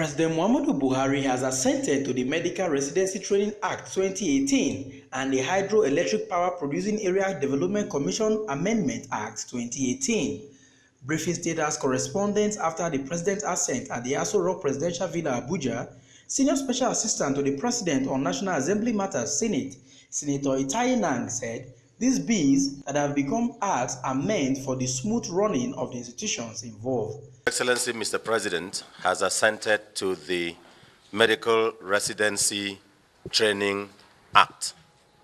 President Muhammadu Buhari has assented to the Medical Residency Training Act 2018 and the Hydroelectric Power Producing Area Development Commission Amendment Act 2018. Briefing status correspondent after the president's assent at the Aso Rock Presidential Villa, Abuja, Senior Special Assistant to the President on National Assembly Matters, Senate, Senator Itai Nang said these bills that have become acts are meant for the smooth running of the institutions involved. Excellency, Mr. President has assented to the Medical Residency Training Act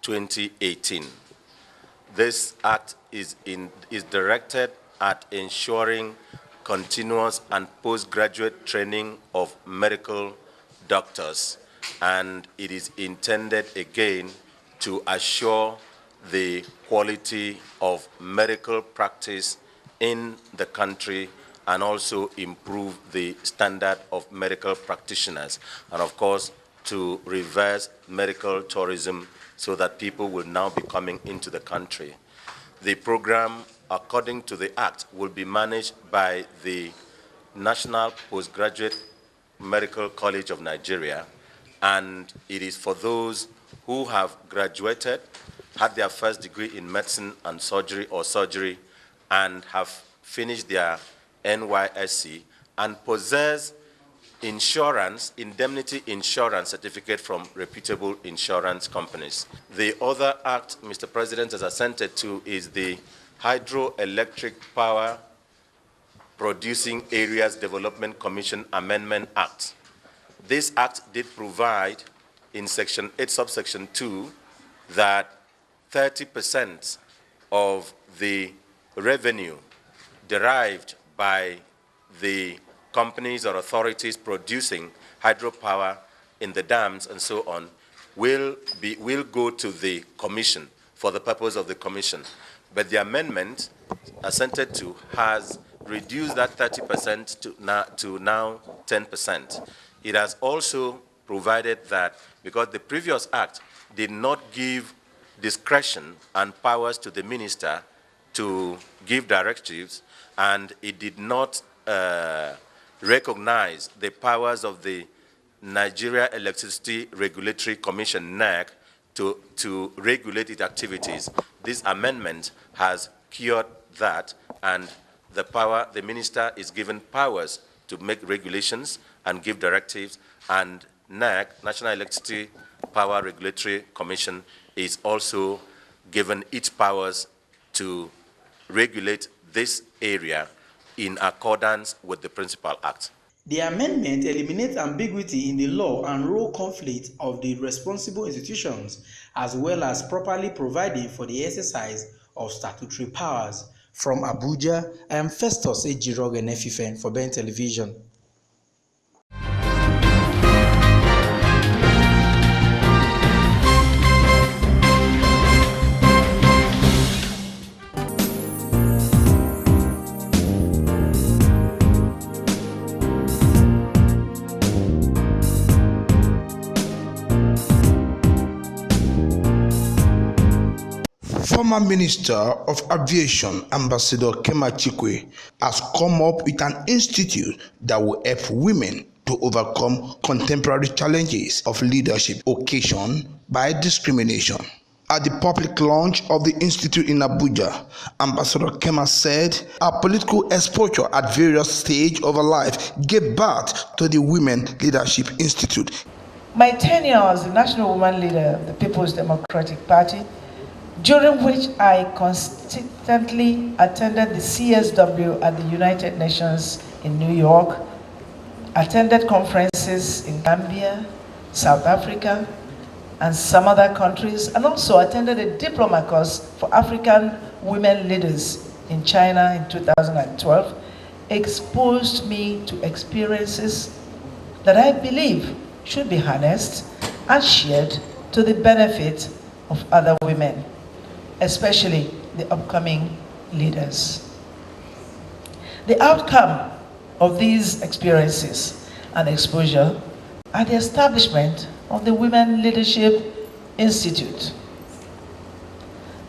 2018. This act is directed at ensuring continuous and postgraduate training of medical doctors, and it is intended again to assure the quality of medical practice in the country and also improve the standard of medical practitioners, and of course to reverse medical tourism so that people will now be coming into the country. The program, according to the Act, will be managed by the National Postgraduate Medical College of Nigeria, and it is for those who have graduated, had their first degree in medicine and surgery or surgery, and have finished their NYSC and possess insurance, indemnity insurance certificate from reputable insurance companies. The other act Mr. President has assented to is the Hydroelectric Power Producing Areas Development Commission Amendment Act. This act did provide in Section 8, subsection 2, that 30% of the revenue derived by the companies or authorities producing hydropower in the dams and so on will go to the commission for the purpose of the commission. But the amendment assented to has reduced that 30% to now 10%. It has also provided that because the previous act did not give discretion and powers to the minister to give directives, and it did not recognize the powers of the Nigeria Electricity Regulatory Commission, NERC, to regulate its activities. This amendment has cured that, and the minister is given powers to make regulations and give directives, and NERC, National Electricity Power Regulatory Commission, is also given its powers to regulate this area in accordance with the Principal Act. The amendment eliminates ambiguity in the law and role conflict of the responsible institutions, as well as properly providing for the exercise of statutory powers. From Abuja, I am Festus Ejirog Enefifen for Ben Television. Former Minister of Aviation, Ambassador Kema Chikwe, has come up with an institute that will help women to overcome contemporary challenges of leadership occasioned by discrimination. At the public launch of the institute in Abuja, Ambassador Kema said her political exposure at various stages of her life gave birth to the Women Leadership Institute. My tenure as the National Woman Leader of the People's Democratic Party, during which I consistently attended the CSW at the United Nations in New York, attended conferences in Gambia, South Africa, and some other countries, and also attended a diploma course for African women leaders in China in 2012, exposed me to experiences that I believe should be harnessed and shared to the benefit of other women, especially the upcoming leaders. The outcome of these experiences and exposure are the establishment of the Women Leadership Institute.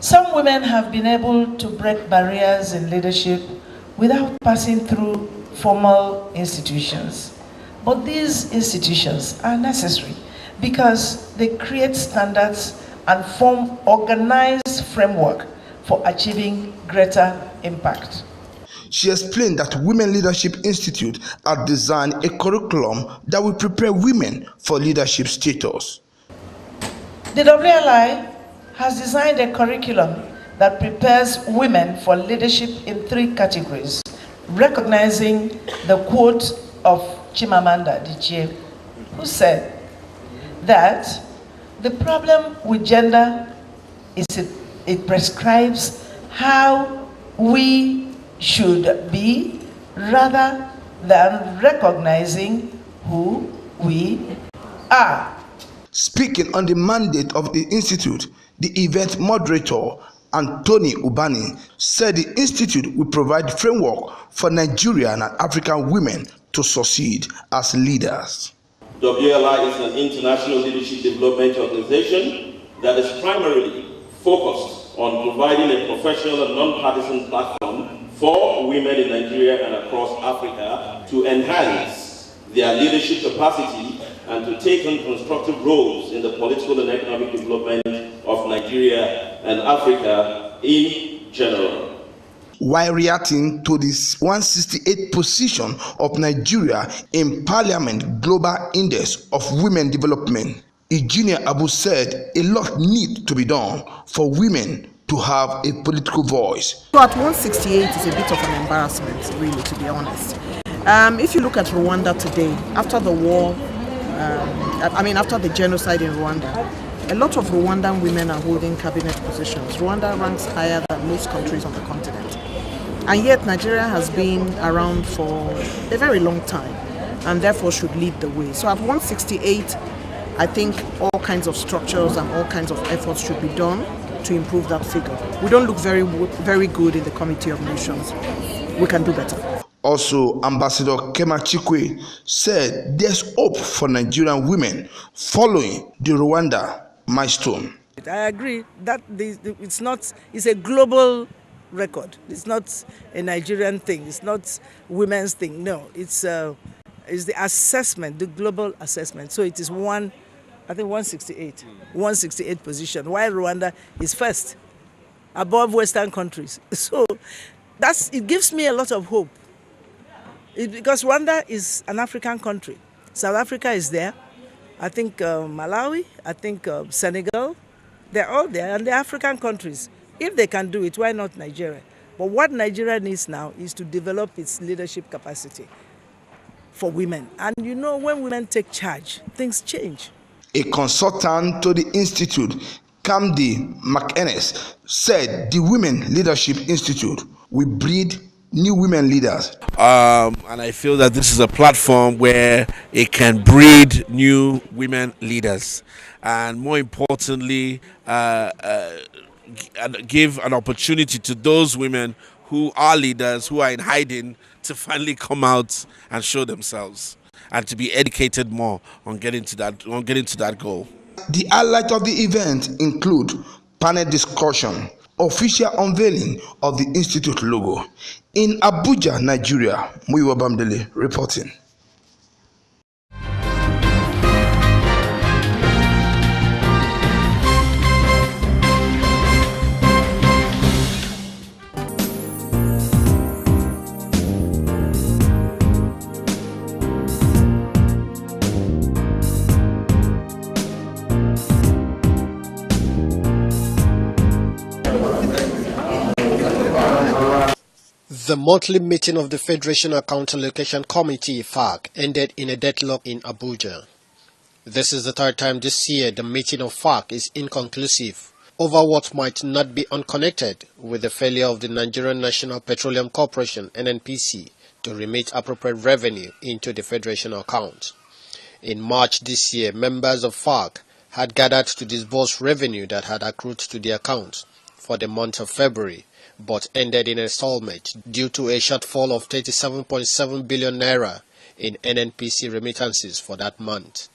Some women have been able to break barriers in leadership without passing through formal institutions, But these institutions are necessary because they create standards and form organized framework for achieving greater impact. She explained that Women Leadership Institute had designed a curriculum that will prepare women for leadership status. The WLI has designed a curriculum that prepares women for leadership in 3 categories, recognizing the quote of Chimamanda Adichie, who said that the problem with gender is it prescribes how we should be rather than recognizing who we are. Speaking on the mandate of the institute, the event moderator Anthony Ubani said the institute will provide framework for Nigerian and African women to succeed as leaders. WLI is an international leadership development organization that is primarily focused on providing a professional and non-partisan platform for women in Nigeria and across Africa to enhance their leadership capacity and to take on constructive roles in the political and economic development of Nigeria and Africa in general. While reacting to this 168th position of Nigeria in Parliament Global Index of Women Development, Eugenia Abu said a lot needs to be done for women to have a political voice. So at 168 is a bit of an embarrassment, really, to be honest. If you look at Rwanda today, after the war, after the genocide in Rwanda, a lot of Rwandan women are holding cabinet positions. Rwanda ranks higher than most countries on the continent. And yet Nigeria has been around for a very long time and therefore should lead the way. So at 168, I think all kinds of structures and all kinds of efforts should be done to improve that figure. We don't look very good in the Committee of Nations. We can do better. Also, Ambassador Kema Chikwe said there's hope for Nigerian women following the Rwanda milestone. I agree that it's a global record. It's not a Nigerian thing. It's not women's thing. No, it's the assessment, the global assessment. So it is 168 position, while Rwanda is first, above Western countries. So it gives me a lot of hope. Because Rwanda is an African country. South Africa is there. I think Malawi, I think Senegal, they're all there, and they're African countries. If they can do it, why not Nigeria? But what Nigeria needs now is to develop its leadership capacity for women. And you know, when women take charge, things change. A consultant to the institute, Kamdi McEnnes, said the Women Leadership Institute will breed new women leaders. And I feel that this is a platform where it can breed new women leaders. And more importantly, give an opportunity to those women who are leaders, who are in hiding, to finally come out and show themselves and to be educated more on getting to that goal. The highlight of the event include panel discussion, official unveiling of the institute logo. In Abuja, Nigeria, Muyiwa Bamdele reporting. The monthly meeting of the Federation Account Allocation Committee, FAC, ended in a deadlock in Abuja. This is the third time this year the meeting of FAC is inconclusive over what might not be unconnected with the failure of the Nigerian National Petroleum Corporation, NNPC, to remit appropriate revenue into the Federation account. In March this year, members of FAC had gathered to disburse revenue that had accrued to the account for the month of February, but ended in a stalemate due to a shortfall of 37.7 billion naira in NNPC remittances for that month.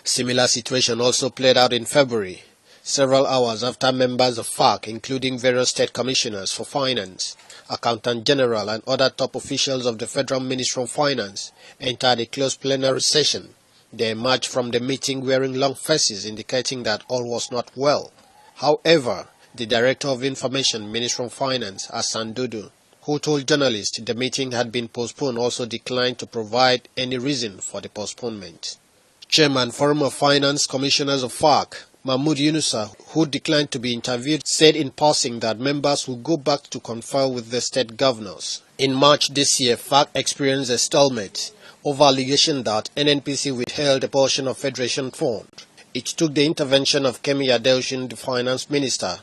Similar situation also played out in February. several hours after members of FARC, including various state commissioners for finance, accountant general and other top officials of the Federal Ministry of Finance, entered a closed plenary session. They emerged from the meeting wearing long faces indicating that all was not well. However, the Director of Information, Ministry of Finance, Hassan Dudu, who told journalists the meeting had been postponed, also declined to provide any reason for the postponement. Chairman Forum of Finance Commissioners of FARC, Mahmoud Yunusa, who declined to be interviewed, said in passing that members will go back to confer with the state governors. In March this year, FARC experienced a stalemate over allegation that NNPC withheld a portion of Federation Fund. It took the intervention of Kemi Adelson, the Finance Minister,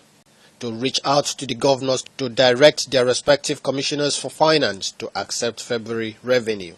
to reach out to the governors to direct their respective commissioners for finance to accept February revenue.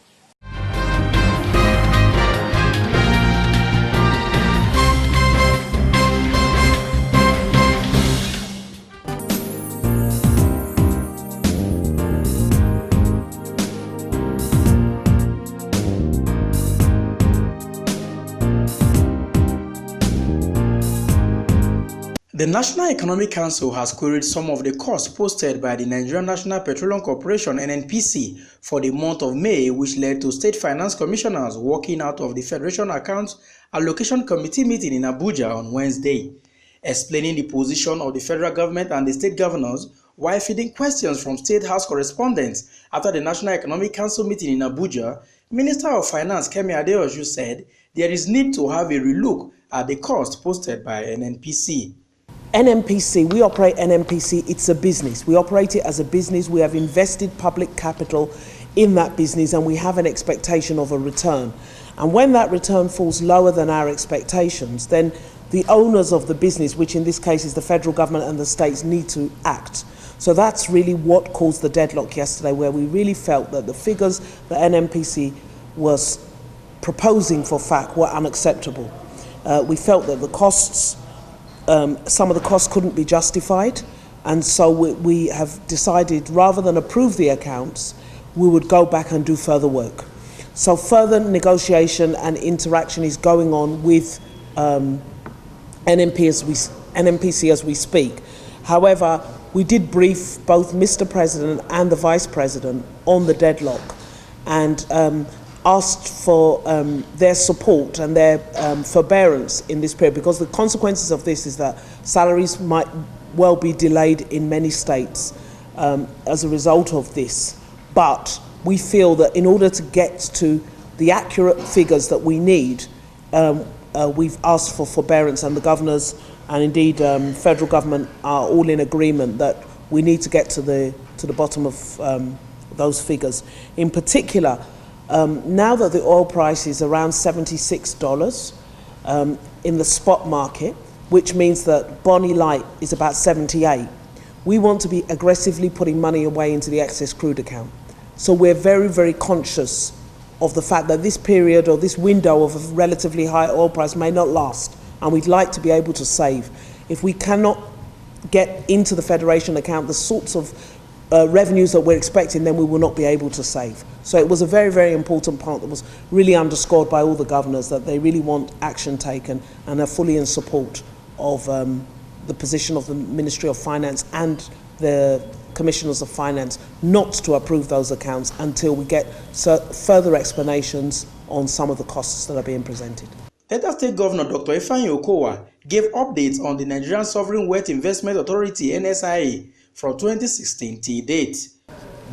The National Economic Council has queried some of the costs posted by the Nigerian National Petroleum Corporation (NNPC) for the month of May, which led to state finance commissioners walking out of the Federation Accounts Allocation Committee meeting in Abuja on Wednesday. Explaining the position of the federal government and the state governors while feeding questions from State House correspondents after the National Economic Council meeting in Abuja, Minister of Finance Kemi Adeosun said there is need to have a relook at the cost posted by NNPC. NNPC, we operate NNPC, it's a business. We operate it as a business. We have invested public capital in that business and we have an expectation of a return. And when that return falls lower than our expectations, then the owners of the business, which in this case is the federal government and the states, need to act. So that's really what caused the deadlock yesterday, where we really felt that the figures that NNPC was proposing for FAC were unacceptable. We felt that the costs, some of the costs couldn't be justified, and so we have decided, rather than approve the accounts, we would go back and do further work. So further negotiation and interaction is going on with NNPC as we speak. However, we did brief both Mr. President and the Vice President on the deadlock and asked for their support and their forbearance in this period, because the consequences of this is that salaries might well be delayed in many states as a result of this. But we feel that in order to get to the accurate figures that we need, we've asked for forbearance, and the governors and indeed federal government are all in agreement that we need to get to the bottom of those figures. In particular, now that the oil price is around $76 in the spot market, which means that Bonny Light is about 78, we want to be aggressively putting money away into the excess crude account. So we're very, very conscious of the fact that this period or this window of a relatively high oil price may not last, and we'd like to be able to save. If we cannot get into the Federation account the sorts of revenues that we're expecting, then we will not be able to save. So it was a very, very important part that was really underscored by all the governors, that they really want action taken and are fully in support of the position of the Ministry of Finance and the Commissioners of Finance not to approve those accounts until we get further explanations on some of the costs that are being presented. Delta State Governor Dr. Ifeanyi Okowa gave updates on the Nigerian Sovereign Wealth Investment Authority (NSIA) from 2016 till date.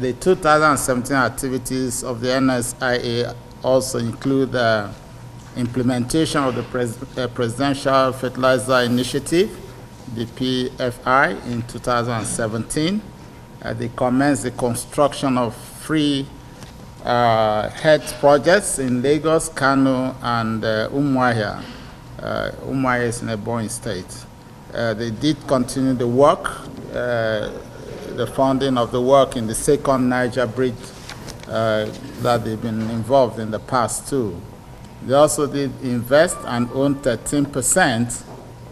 The 2017 activities of the NSIA also include implementation of the Presidential Fertilizer Initiative, the PFI, in 2017. They commenced the construction of free health projects in Lagos, Kano, and Umuahia. Umuahia is in Ebonyi State. They did continue the work, the funding of the work in the second Niger Bridge that they've been involved in the past too. They also did invest and own 13%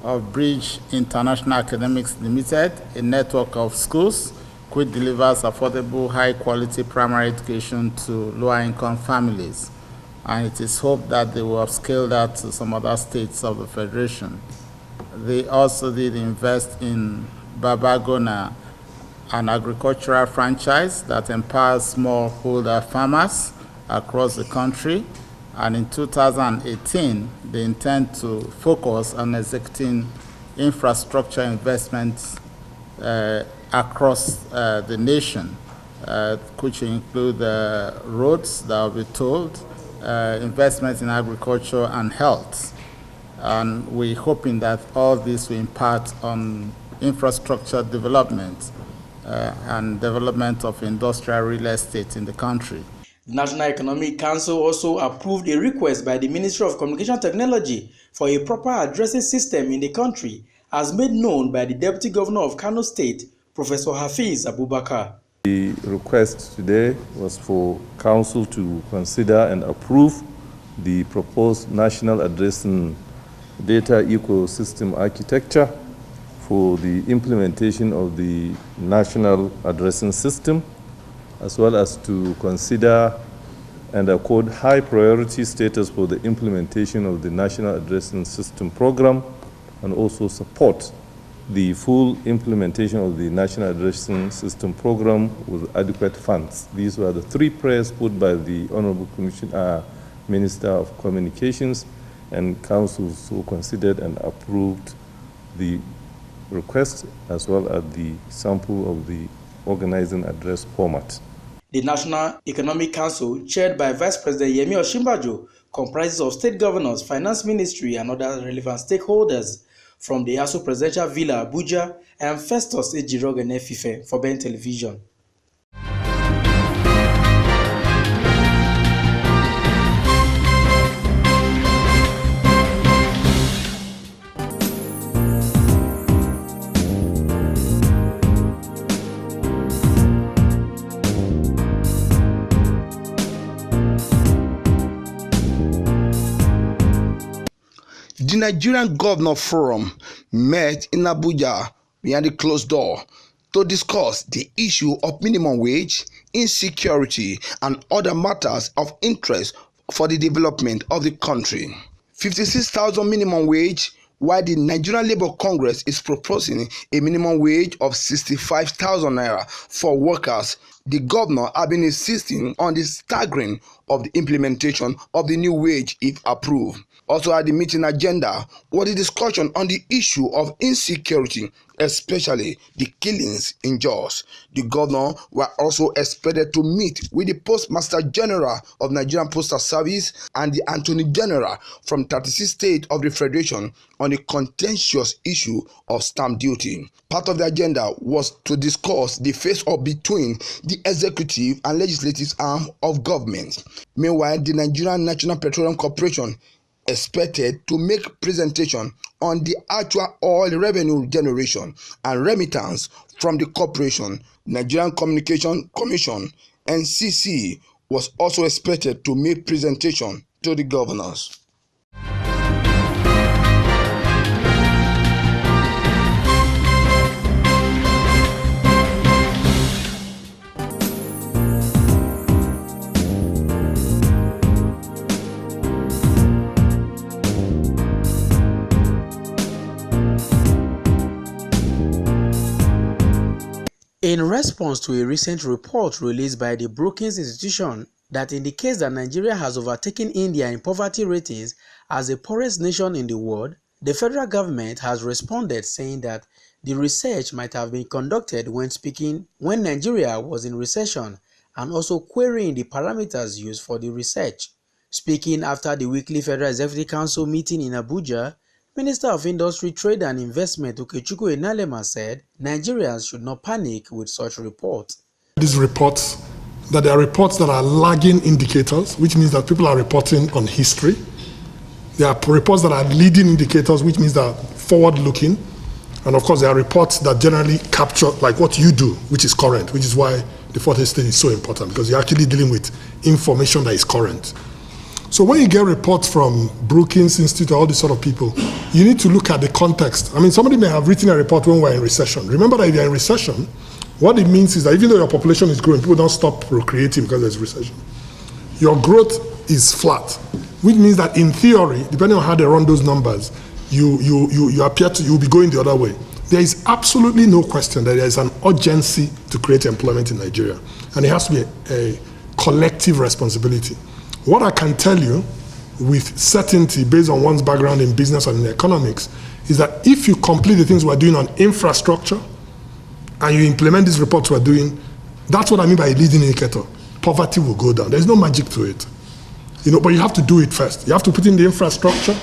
of Bridge International Academics Limited, a network of schools which delivers affordable, high-quality primary education to lower-income families. And it is hoped that they will upscale that to some other states of the Federation. They also did invest in Babagona, an agricultural franchise that empowers smallholder farmers across the country. And in 2018, they intend to focus on executing infrastructure investments across the nation, which include roads that will be tolled, investments in agriculture and health. And we're hoping that all this will impact on infrastructure development and development of industrial real estate in the country. The National Economic Council also approved a request by the Ministry of Communication Technology for a proper addressing system in the country, as made known by the Deputy Governor of Kano State, Professor Hafiz Abubakar. The request today was for Council to consider and approve the proposed National Addressing Data Ecosystem Architecture for the implementation of the National Addressing System, as well as to consider and accord high priority status for the implementation of the National Addressing System program, and also support the full implementation of the National Addressing System program with adequate funds. These were the three prayers put by the Honorable Minister of Communications, and Council so considered and approved the request as well as the sample of the organizing address format. The National Economic Council, chaired by Vice President Yemi Osinbajo, comprises of state governors, finance ministry, and other relevant stakeholders from the ASU Presidential Villa, Abuja, and Festus Ejirogene Fife for Ben Television. The Nigerian Governor Forum met in Abuja behind a closed door to discuss the issue of minimum wage, insecurity, and other matters of interest for the development of the country. 56,000 minimum wage, while the Nigerian Labour Congress is proposing a minimum wage of 65,000 naira for workers. The governor has been insisting on the staggering of the implementation of the new wage if approved. Also at the meeting agenda was the discussion on the issue of insecurity, especially the killings in Jos. The governor were also expected to meet with the Postmaster General of Nigerian Postal Service and the Attorney General from 36 states of the Federation on the contentious issue of stamp duty. Part of the agenda was to discuss the face-off between the executive and legislative arm of government. Meanwhile, the Nigerian National Petroleum Corporation expected to make presentation on the actual oil revenue generation and remittance from the corporation. Nigerian Communication Commission (NCC) was also expected to make presentation to the governors. In response to a recent report released by the Brookings Institution that indicates that Nigeria has overtaken India in poverty ratings as the poorest nation in the world, the federal government has responded saying that the research might have been conducted when Nigeria was in recession, and also querying the parameters used for the research. Speaking after the weekly Federal Executive Council meeting in Abuja, Minister of Industry, Trade and Investment Okechukwu Enalema said Nigerians should not panic with such reports. These reports, that there are reports that are lagging indicators, which means that people are reporting on history. There are reports that are leading indicators, which means that forward-looking. And of course, there are reports that generally capture like what you do, which is current, which is why the fourth estate is so important, because you're actually dealing with information that is current. So when you get reports from Brookings Institute, all these sort of people, you need to look at the context. I mean, somebody may have written a report when we're in recession. Remember that if you're in recession, what it means is that even though your population is growing, people don't stop procreating because there's recession. Your growth is flat, which means that in theory, depending on how they run those numbers, you appear to you'll be going the other way. There is absolutely no question that there is an urgency to create employment in Nigeria, and it has to be a collective responsibility. What I can tell you with certainty, based on one's background in business and in economics, is that if you complete the things we're doing on infrastructure and you implement these reports we're doing, that's what I mean by a leading indicator. Poverty will go down. There's no magic to it. But you have to do it first. You have to put in the infrastructure.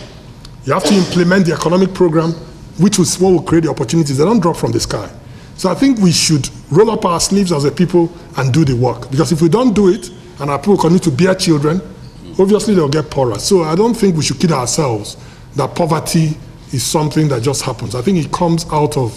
You have to implement the economic program, which is what will create the opportunities. They don't drop from the sky. So I think we should roll up our sleeves as a people and do the work. Because if we don't do it, and our people continue to bear children, obviously they'll get poorer. So I don't think we should kid ourselves that poverty is something that just happens. I think it comes out of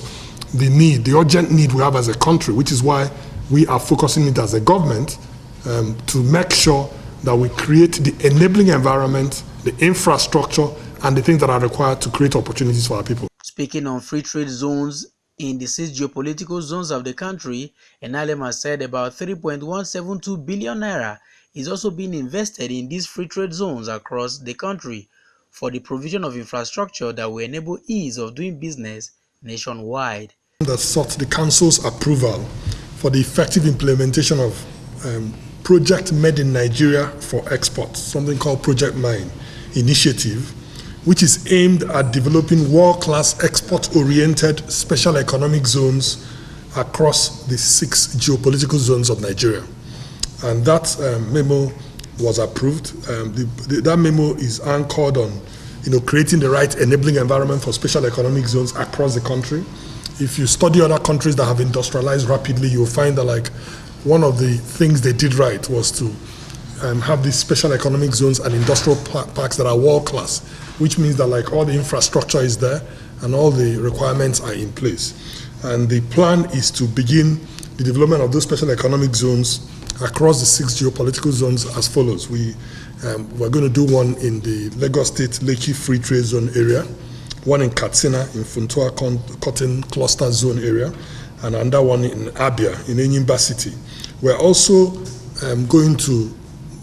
the need, the urgent need we have as a country, which is why we are focusing it as a government to make sure that we create the enabling environment, the infrastructure, and the things that are required to create opportunities for our people. Speaking on free trade zones in the 6 geopolitical zones of the country, Enalem has said about 3.172 billion naira is also being invested in these free trade zones across the country for the provision of infrastructure that will enable ease of doing business nationwide. That sought the Council's approval for the effective implementation of Project Made in Nigeria for Export, something called Project Mine initiative, which is aimed at developing world-class export-oriented special economic zones across the 6 geopolitical zones of Nigeria. And that memo was approved. That memo is anchored on creating the right enabling environment for special economic zones across the country. If you study other countries that have industrialized rapidly, you'll find that one of the things they did right was to have these special economic zones and industrial parks that are world-class, which means that all the infrastructure is there and all the requirements are in place. And the plan is to begin the development of those special economic zones across the 6 geopolitical zones as follows. We're going to do one in the Lagos State Lekki Free Trade Zone area, one in Katsina in Funtua Cotton Cluster Zone area, and another one in Abia in Enyimba City. We're also going to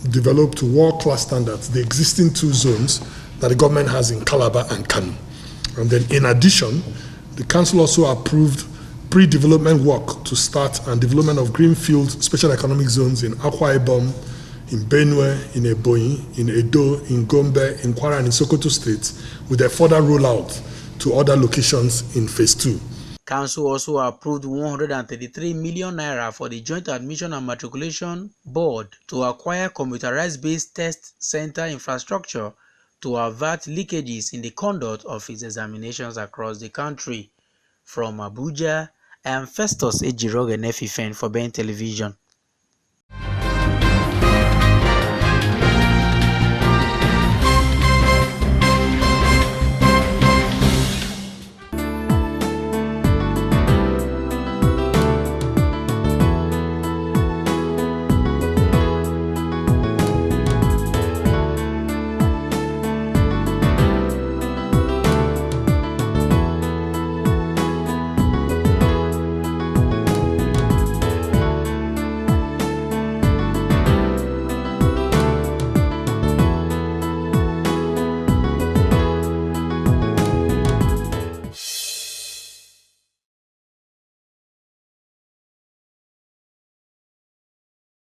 develop to world-class standards the existing 2 zones that the government has in Calabar and Kano. And then in addition, the council also approved pre-development work to start and development of greenfield special economic zones in Akwa Ibom, in Benue, in Ebonyi, in Edo, in Gombe, in Kwara, and in Sokoto states, with a further rollout to other locations in phase 2. Council also approved 133 million naira for the Joint Admission and Matriculation Board to acquire computerized-based test center infrastructure to avert leakages in the conduct of its examinations across the country. From Abuja, I am Festus Ejiroge Nefifen for Ben Television.